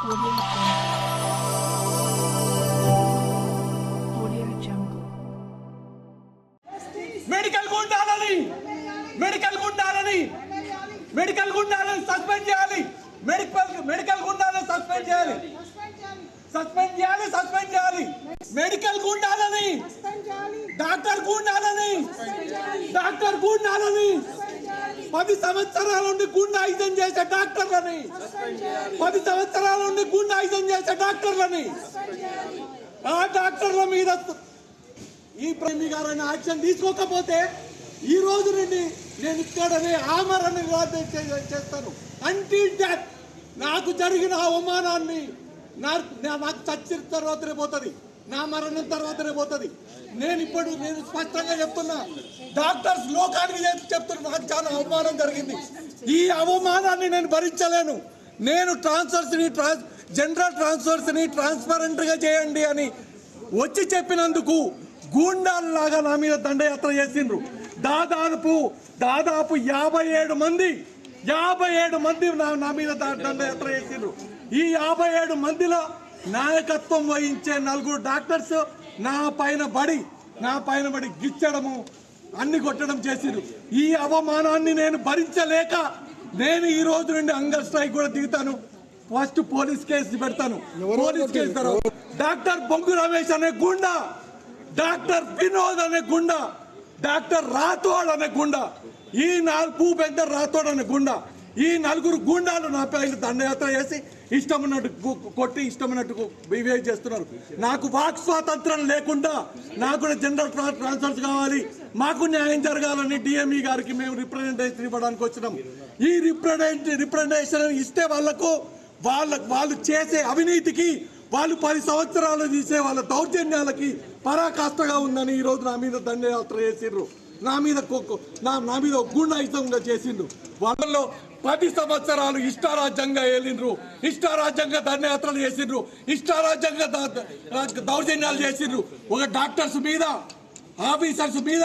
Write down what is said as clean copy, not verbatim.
Medical గుండాలని suspend చేయాలి. Medical గుండాలను suspend చేయాలి. Medical గుండాలని, doctor గుండాలని 10 సంవత్సరాల నుండి గుండాయిజం చేసే డాక్టర్లని, 10 సంవత్సరాల నుండి గుండాయిజం చేసే డాక్టర్లని, ఆ డాక్టర్ల మీద ఈ ప్రేమి గారైన యాక్షన్ తీసుకోకపోతే ఈ రోజు నుండి నేను ఇక్కడనే ఆమరణ చేస్తాను. అంటిల్ డెత్ నాకు జరిగిన అవమానాన్ని నాకు చచ్చిన తర్వాతనే పోతుంది, నా మరణం తర్వాతనే పోతుంది. నేను స్పష్టంగా చెప్తున్నా, డాక్టర్స్ లోకానికి చెప్తున్నా, నాకు చాలా అవమానం జరిగింది. ఈ అవమానాన్ని నేను భరించలేను. నేను జనరల్ ట్రాన్స్ఫర్స్ని ట్రాన్స్పరెంట్గా చేయండి అని వచ్చి చెప్పినందుకు గూండాల్లాగా నా మీద దండయాత్ర చేసిండ్రు. దాదాపు 57 మంది నా మీద దండయాత్ర చేసిండ్రు. ఈ 57 మందిలో నాయకత్వం వహించే 4 డాక్టర్స్ నా పైన పడి గిచ్చడము, అన్ని కొట్టడం చేసిండ్రు. ఈ అవమానాన్ని నేను భరించలేక నేను ఈ రోజు నుండి హంగర్ స్ట్రైక్ కూడా దిగుతాను. ఫస్ట్ పోలీస్ కేసు పెడతాను. పోలీస్ కేసు తర్వాత డాక్టర్ బొంగు రమేష్ అనే గుండా, డాక్టర్ వినోద్ అనే గుండా, డాక్టర్ రాథోడ్ అనే గుండా, ఈ భూపేందర్ రాథోడ్ అనే గుండా, ఈ 4 గుండాలు నా పైన దండయాత్ర చేసి ఇష్టం ఉన్నట్టు కొట్టి ఇష్టం ఉన్నట్టు బిహేవ్ చేస్తున్నారు. నాకు వాక్ స్వాతంత్రం లేకుండా నాకు కూడా జనరల్ ట్రాన్స్ఫర్స్ కావాలి, మాకు న్యాయం జరగాలని డిఎంఈ గారికి మేము రిప్రజెంటేషన్ ఇవ్వడానికి వచ్చినాం. ఈ రిప్రజెంటేషన్ ఇస్తే వాళ్ళు చేసే అవినీతికి, వాళ్ళు 10 సంవత్సరాలు తీసే వాళ్ళ దౌర్జన్యాలకి పరాకాష్ఠగా ఉందని ఈరోజు నా మీద దండయాత్ర చేసిండ్రు. నా మీద గుండాయిజంగా చేసిండ్రు. వాళ్ళలో 10 సంవత్సరాలు ఇష్టారాజ్యంగా ఏలిండ్రు, ఇష్టారాజ్యంగా దండయాత్రలు చేసిండ్రు, ఇష్టారాజ్యంగా దౌర్జన్యాలు చేసిండ్రు. ఒక డాక్టర్స్ మీద, ఆఫీసర్స్ మీద